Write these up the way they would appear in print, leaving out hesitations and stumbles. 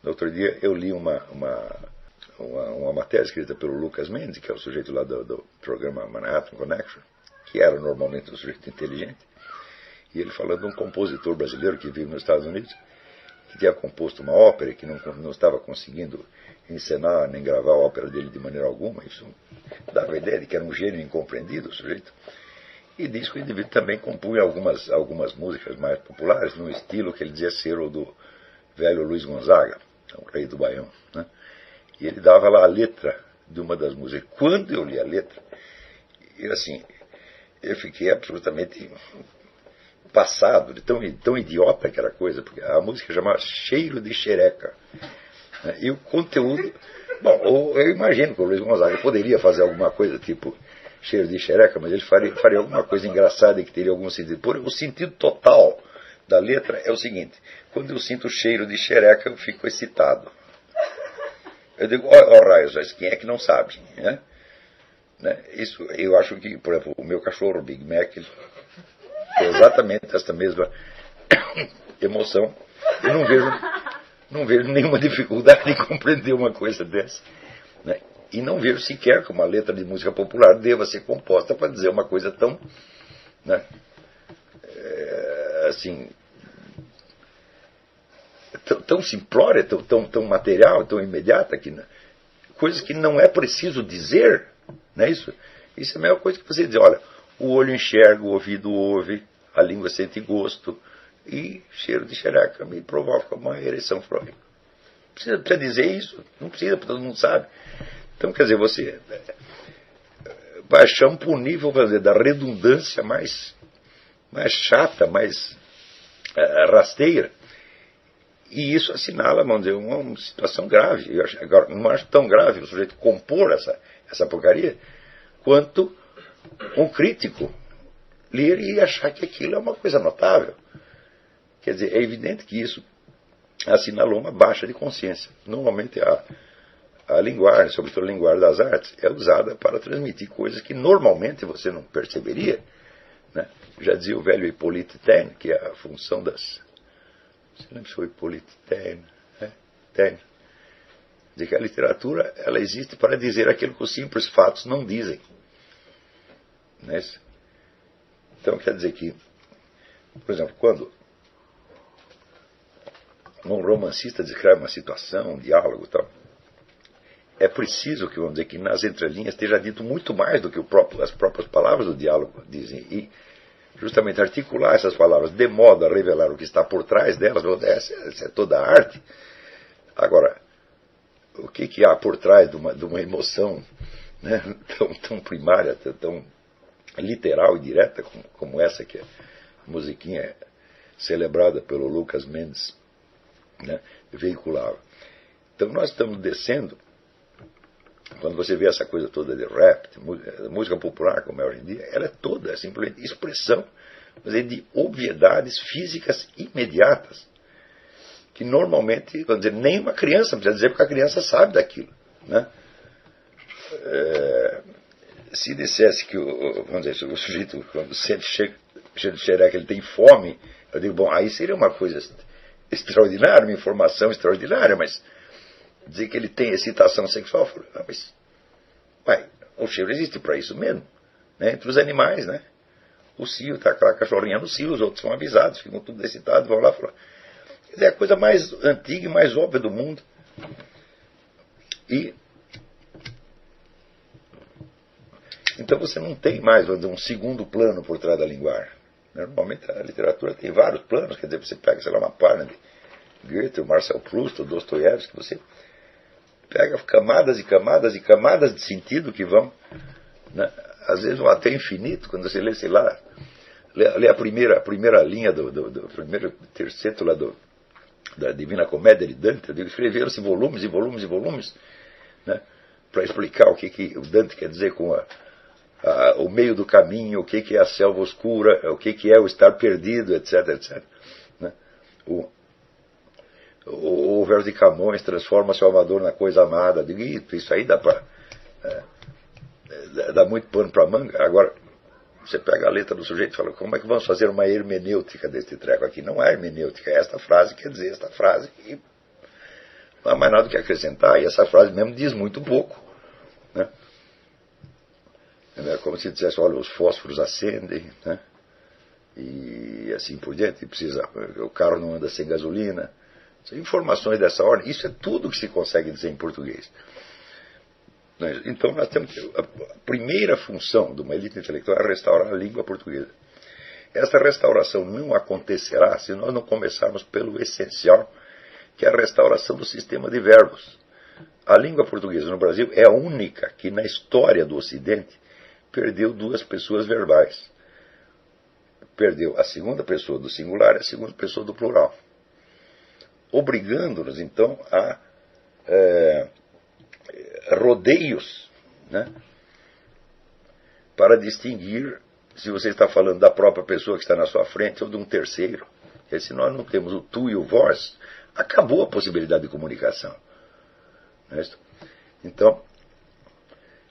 No outro dia eu li uma matéria escrita pelo Lucas Mendes, que é o sujeito lá do programa Manhattan Connection, que era normalmente um sujeito inteligente, e ele falando de um compositor brasileiro que vive nos Estados Unidos, que tinha composto uma ópera e que não estava conseguindo encenar nem gravar a ópera dele de maneira alguma. Isso dava a ideia de que era um gênio incompreendido, o sujeito. E diz que o indivíduo também compunha algumas músicas mais populares, num estilo que ele dizia ser o do velho Luiz Gonzaga, o rei do Baião, né? E ele dava lá a letra de uma das músicas. Quando eu li a letra, eu fiquei absolutamente passado, de tão idiota que era a coisa, porque a música chamava Cheiro de Xereca, né? E o conteúdo... Bom, eu imagino que o Luiz Gonzaga poderia fazer alguma coisa tipo Cheiro de Xereca, mas ele faria alguma coisa engraçada e que teria algum sentido. O sentido total da letra é o seguinte: quando eu sinto o cheiro de xereca, eu fico excitado. Eu digo, raios, quem é que não sabe? Né? Isso, eu acho que, por exemplo, o meu cachorro, o Big Mac, tem exatamente essa mesma emoção. Eu não vejo nenhuma dificuldade em compreender uma coisa dessa, né? E não vejo sequer que uma letra de música popular deva ser composta para dizer uma coisa tão, né, assim, tão simplória, tão material, tão imediata, coisas que não é preciso dizer, né? Isso é a mesma coisa que você dizer, olha, o olho enxerga, o ouvido ouve, a língua sente gosto, e cheiro de xereca me provoca uma ereção flórica. Precisa dizer isso? Não precisa, todo mundo sabe. Então, quer dizer, você baixamos para o nível, quer dizer, da redundância mais chata, mais rasteira. E isso assinala, vamos dizer, uma situação grave. Agora, não acho tão grave o sujeito compor essa porcaria, quanto um crítico ler e achar que aquilo é uma coisa notável. Quer dizer, é evidente que isso assinalou uma baixa de consciência. Normalmente a linguagem, sobretudo a linguagem das artes, é usada para transmitir coisas que normalmente você não perceberia, né? Já dizia o velho Hippolyte Taine, que é a função das... Você lembra se foi Hippolyte Taine? Taine. Dizer que a literatura, ela existe para dizer aquilo que os simples fatos não dizem. Não é isso? Então quer dizer que, por exemplo, quando um romancista descreve uma situação, um diálogo e tal, é preciso que, vamos dizer, que nas entrelinhas esteja dito muito mais do que as próprias palavras do diálogo dizem. E justamente articular essas palavras de modo a revelar o que está por trás delas, essa é toda a arte. Agora, o que há por trás de uma emoção, né, tão primária, tão literal e direta como essa que é a musiquinha celebrada pelo Lucas Mendes, né, veiculava. Então nós estamos descendo. Quando você vê essa coisa toda de rap, de música popular, como é hoje em dia, ela é toda simplesmente expressão, de obviedades físicas imediatas, que normalmente, vamos dizer, nem uma criança precisa dizer, porque a criança sabe daquilo, né? Se dissesse que vamos dizer, o sujeito, quando sente cheiro de xereca, ele tem fome, eu digo, bom, aí seria uma coisa extraordinária, uma informação extraordinária, mas dizer que ele tem excitação sexual, mas o cheiro existe para isso mesmo, né? Entre os animais, né? O cio, tá aquela cachorrinha no cio, os outros são avisados, ficam tudo excitados, vão lá falar. É a coisa mais antiga e mais óbvia do mundo. E então você não tem mais, vamos dizer, um segundo plano por trás da linguagem. Normalmente a literatura tem vários planos, quer dizer, você pega, sei lá, uma página de Goethe, o Marcel Proust, o Dostoiévski, você pega camadas e camadas e camadas de sentido que vão, né, às vezes vão até infinito. Quando você lê, sei lá, lê a primeira linha do primeiro terceto lá da Divina Comédia de Dante, escreveram-se volumes e volumes e volumes, né, para explicar o que o Dante quer dizer com o meio do caminho, o que é a selva oscura, o que é o estar perdido, etc, etc. Né? O verso de Camões transforma seu amador na coisa amada. Digo, isso aí dá muito pano para manga. Agora, você pega a letra do sujeito e fala, como é que vamos fazer uma hermenêutica deste treco aqui? Não é hermenêutica, é esta frase quer dizer esta frase. E Não há mais nada que acrescentar, e essa frase mesmo diz muito pouco, né? É como se dissesse, olha, os fósforos acendem, né? E assim por diante, o carro não anda sem gasolina. São informações dessa ordem. Isso é tudo que se consegue dizer em português. Então nós temos que, a primeira função de uma elite intelectual é restaurar a língua portuguesa. Essa restauração não acontecerá se nós não começarmos pelo essencial, que é a restauração do sistema de verbos. A língua portuguesa no Brasil é a única que na história do Ocidente perdeu duas pessoas verbais. Perdeu a segunda pessoa do singular e a segunda pessoa do plural, obrigando-nos então a rodeios, né, para distinguir se você está falando da própria pessoa que está na sua frente ou de um terceiro. Porque se nós não temos o tu e o vós, acabou a possibilidade de comunicação. Então,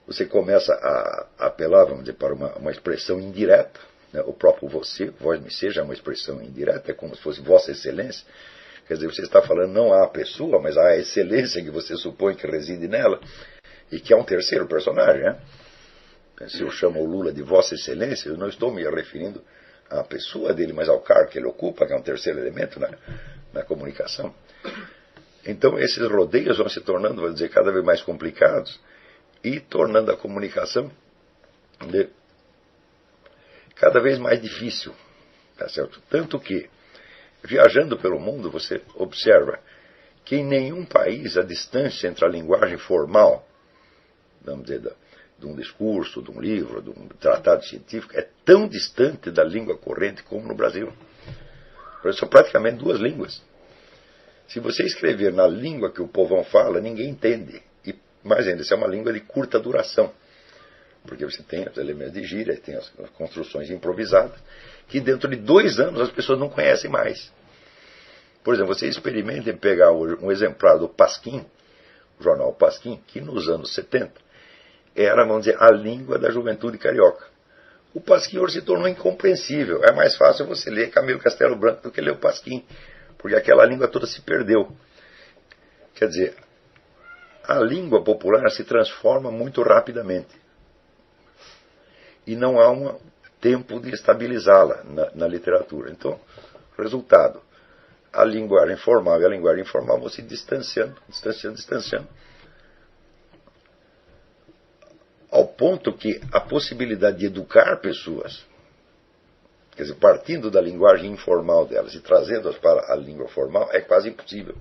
você começa a apelar, vamos dizer, para uma expressão indireta, né? O próprio você, vós me seja, é uma expressão indireta, é como se fosse vossa excelência. Quer dizer, você está falando não à pessoa, mas à excelência que você supõe que reside nela, e que é um terceiro personagem, né? Se eu chamo o Lula de vossa excelência, eu não estou me referindo à pessoa dele, mas ao cargo que ele ocupa, que é um terceiro elemento na comunicação. Então esses rodeios vão se tornando, vamos dizer, cada vez mais complicados, e tornando a comunicação cada vez mais difícil, tá certo? Tanto que, viajando pelo mundo, você observa que em nenhum país a distância entre a linguagem formal, vamos dizer, de um discurso, de um livro, de um tratado científico, é tão distante da língua corrente como no Brasil. São praticamente duas línguas. Se você escrever na língua que o povão fala, ninguém entende. E mais ainda, isso é uma língua de curta duração. Porque você tem os elementos de gíria, tem as construções improvisadas, que dentro de 2 anos as pessoas não conhecem mais. Por exemplo, você experimenta em pegar um exemplar do Pasquim, o jornal Pasquim, que nos anos 70 era, vamos dizer, a língua da juventude carioca. O Pasquim hoje se tornou incompreensível. É mais fácil você ler Camilo Castelo Branco do que ler o Pasquim, porque aquela língua toda se perdeu. Quer dizer, a língua popular se transforma muito rapidamente. E não há um tempo de estabilizá-la na literatura. Então, resultado, a linguagem formal e a linguagem informal vão se distanciando, ao ponto que a possibilidade de educar pessoas, quer dizer, partindo da linguagem informal delas e trazendo-as para a língua formal, é quase impossível.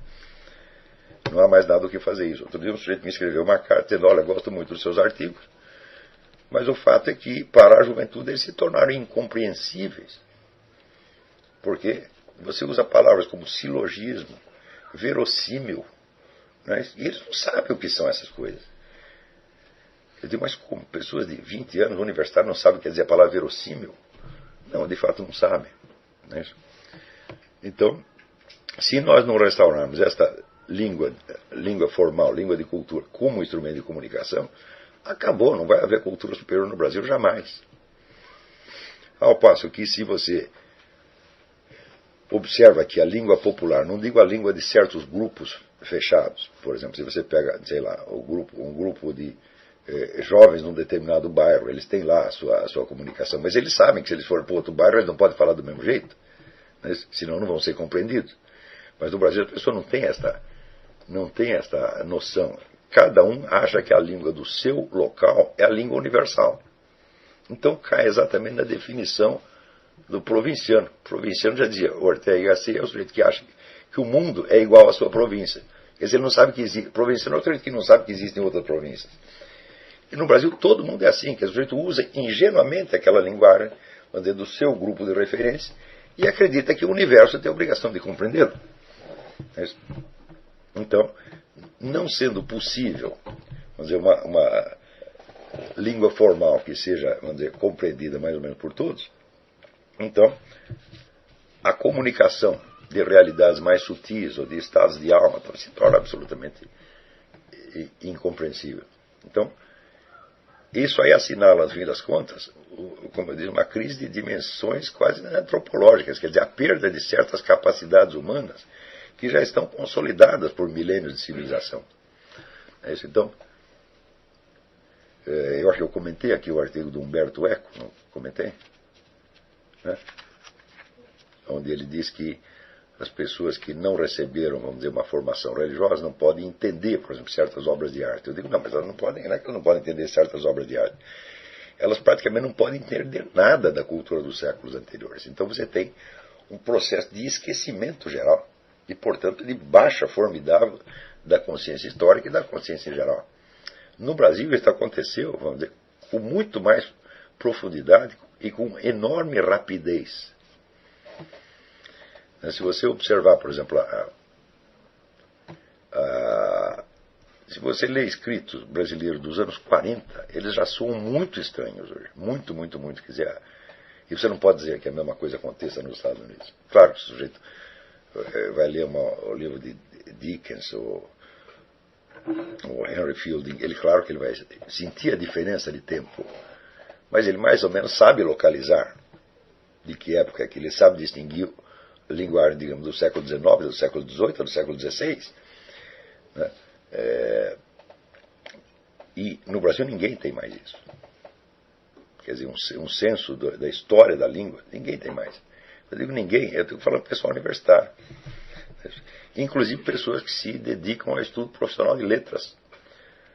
Não há mais nada o que fazer isso. Outro dia um sujeito me escreveu uma carta dizendo, olha, gosto muito dos seus artigos, mas o fato é que para a juventude eles se tornaram incompreensíveis. Porque você usa palavras como silogismo, verossímil, né? E eles não sabem o que são essas coisas. Eu digo, mas como? Pessoas de 20 anos, universitários, não sabem o que quer dizer a palavra verossímil? Não, de fato não sabem. Né? Então, se nós não restaurarmos esta língua formal, língua de cultura, como instrumento de comunicação, acabou, não vai haver cultura superior no Brasil jamais. Ao passo que, se você observa que a língua popular, não digo a língua de certos grupos fechados, por exemplo, se você pega, sei lá, um grupo de jovens num determinado bairro, eles têm lá a sua comunicação, mas eles sabem que se eles forem para outro bairro, eles não podem falar do mesmo jeito, né? Senão não vão ser compreendidos. Mas no Brasil a pessoa não tem esta noção. Cada um acha que a língua do seu local é a língua universal. Então cai exatamente na definição do provinciano. O provinciano, já dizia, Ortega y Gasset é o sujeito que acha que o mundo é igual à sua província. Quer dizer, ele não sabe que existe. Provinciano é o sujeito que não sabe que existem outras províncias. E no Brasil todo mundo é assim, que o sujeito usa ingenuamente aquela linguagem, vamos dizer, do seu grupo de referência, e acredita que o universo tem a obrigação de compreendê-lo. Então, não sendo possível, vamos dizer, uma língua formal que seja, vamos dizer, compreendida mais ou menos por todos, então, a comunicação de realidades mais sutis ou de estados de alma se torna absolutamente incompreensível. Então, isso aí assinala, no fim das contas, como eu disse, uma crise de dimensões quase antropológicas, quer dizer, a perda de certas capacidades humanas que já estão consolidadas por milênios de civilização. É isso, então, eu acho que eu comentei aqui o artigo do Humberto Eco, não comentei? Né? Onde ele diz que as pessoas que não receberam, vamos dizer, uma formação religiosa não podem entender, por exemplo, certas obras de arte. Eu digo, não, mas elas não podem, não é que elas não podem entender certas obras de arte. Elas praticamente não podem entender nada da cultura dos séculos anteriores. Então você tem um processo de esquecimento geral e, portanto, de baixa formidável da consciência histórica e da consciência em geral. No Brasil isso aconteceu, vamos dizer, com muito mais profundidade e com enorme rapidez. Se você observar, por exemplo, se você lê escritos brasileiros dos anos 40, eles já soam muito estranhos hoje. Muito, muito, muito. Quer dizer, e você não pode dizer que a mesma coisa aconteça nos Estados Unidos. Claro que o sujeito vai ler o livro de Dickens ou Henry Fielding, claro que ele vai sentir a diferença de tempo, mas ele mais ou menos sabe localizar de que época é que ele sabe distinguir a linguagem, digamos, do século XIX, do século XVIII, do século XVI. Né? E no Brasil ninguém tem mais isso. Quer dizer, um senso da história da língua, ninguém tem mais. Eu digo ninguém, eu estou falando pessoal universitário. Inclusive pessoas que se dedicam ao estudo profissional de letras.